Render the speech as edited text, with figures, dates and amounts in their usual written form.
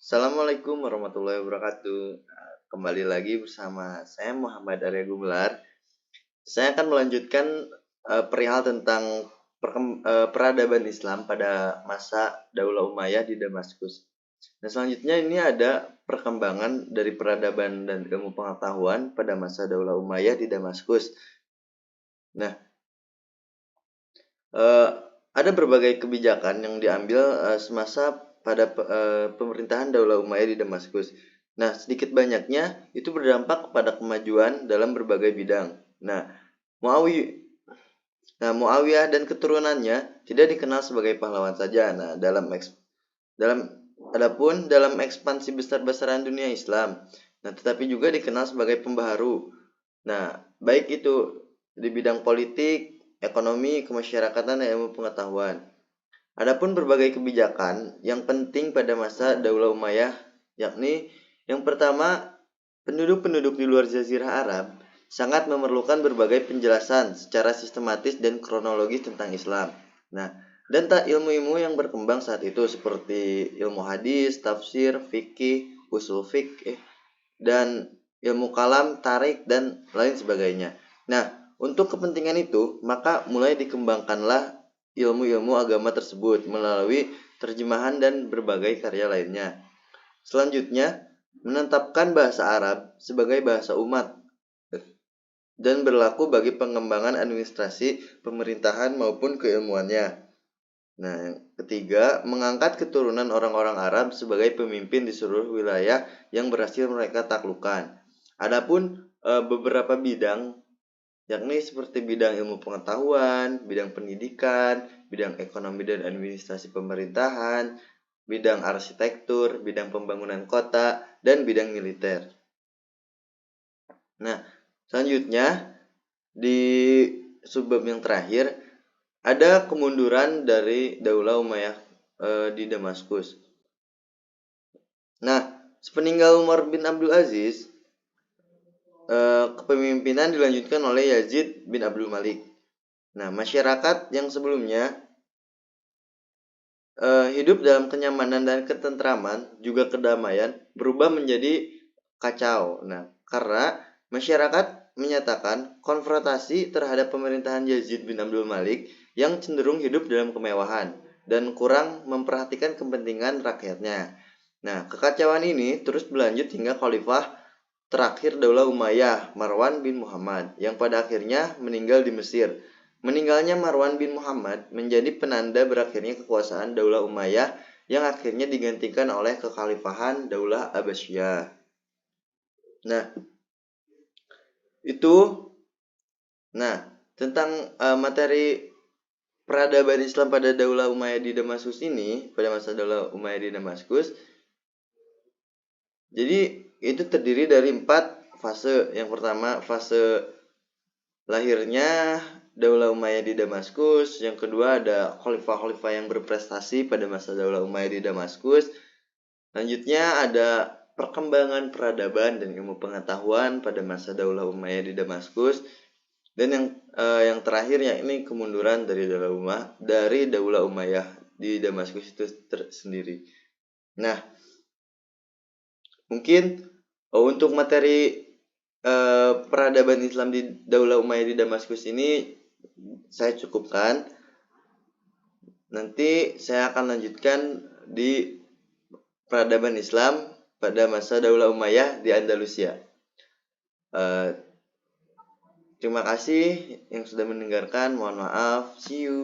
Assalamualaikum warahmatullahi wabarakatuh. Kembali lagi bersama saya Muhammad Arya Gumelar. Saya akan melanjutkan perihal tentang peradaban Islam pada masa Daulah Umayyah di Damaskus. Nah, selanjutnya ini ada perkembangan dari peradaban dan ilmu pengetahuan pada masa Daulah Umayyah di Damaskus. Nah, ada berbagai kebijakan yang diambil semasa pada pemerintahan Daulah Umayyah di Damaskus. Nah, sedikit banyaknya itu berdampak kepada kemajuan dalam berbagai bidang. Nah, Muawiyah dan keturunannya tidak dikenal sebagai pahlawan saja. Nah, dalam ekspansi besar-besaran dunia Islam, tetapi juga dikenal sebagai pembaharu. Nah, baik itu di bidang politik, ekonomi, kemasyarakatan, dan ilmu pengetahuan. Adapun berbagai kebijakan yang penting pada masa Daulah Umayyah, yakni yang pertama, penduduk-penduduk di luar Jazirah Arab sangat memerlukan berbagai penjelasan secara sistematis dan kronologis tentang Islam. Nah, dan ilmu-ilmu yang berkembang saat itu seperti ilmu hadis, tafsir, fikih, usul fikih, dan ilmu kalam, tarik, dan lain sebagainya. Nah, untuk kepentingan itu, maka mulai dikembangkanlah ilmu-ilmu agama tersebut melalui terjemahan dan berbagai karya lainnya. Selanjutnya, menetapkan bahasa Arab sebagai bahasa umat dan berlaku bagi pengembangan administrasi, pemerintahan maupun keilmuannya. Nah, yang ketiga, mengangkat keturunan orang-orang Arab sebagai pemimpin di seluruh wilayah yang berhasil mereka taklukkan. Adapun beberapa bidang, yakni seperti bidang ilmu pengetahuan, bidang pendidikan, bidang ekonomi dan administrasi pemerintahan, bidang arsitektur, bidang pembangunan kota, dan bidang militer. Nah, selanjutnya di subbab yang terakhir ada kemunduran dari Daulah Umayyah di Damaskus. Nah, sepeninggal Umar bin Abdul Aziz, kepemimpinan dilanjutkan oleh Yazid bin Abdul Malik. Nah, masyarakat yang sebelumnya hidup dalam kenyamanan dan ketentraman, juga kedamaian, berubah menjadi kacau. Nah, karena masyarakat menyatakan konfrontasi terhadap pemerintahan Yazid bin Abdul Malik yang cenderung hidup dalam kemewahan dan kurang memperhatikan kepentingan rakyatnya. Nah, kekacauan ini terus berlanjut hingga khalifah terakhir Daulah Umayyah, Marwan bin Muhammad, yang pada akhirnya meninggal di Mesir. Meninggalnya Marwan bin Muhammad menjadi penanda berakhirnya kekuasaan Daulah Umayyah yang akhirnya digantikan oleh kekhalifahan Daulah Abbasiyah. Nah, itu tentang materi peradaban Islam pada Daulah Umayyah di Damaskus ini, pada masa Daulah Umayyah di Damaskus. Jadi itu terdiri dari 4 fase. Yang pertama, fase lahirnya Daulah Umayyah di Damaskus. Yang kedua, ada khalifah-khalifah yang berprestasi pada masa Daulah Umayyah di Damaskus. Selanjutnya ada perkembangan peradaban dan ilmu pengetahuan pada masa Daulah Umayyah di Damaskus. Dan yang terakhir yakni kemunduran dari Daulah Umayyah di Damaskus itu sendiri. Nah, mungkin untuk materi peradaban Islam di Daulah Umayyah di Damaskus ini saya cukupkan. Nanti saya akan lanjutkan di peradaban Islam pada masa Daulah Umayyah di Andalusia. Terima kasih yang sudah mendengarkan. Mohon maaf. See you.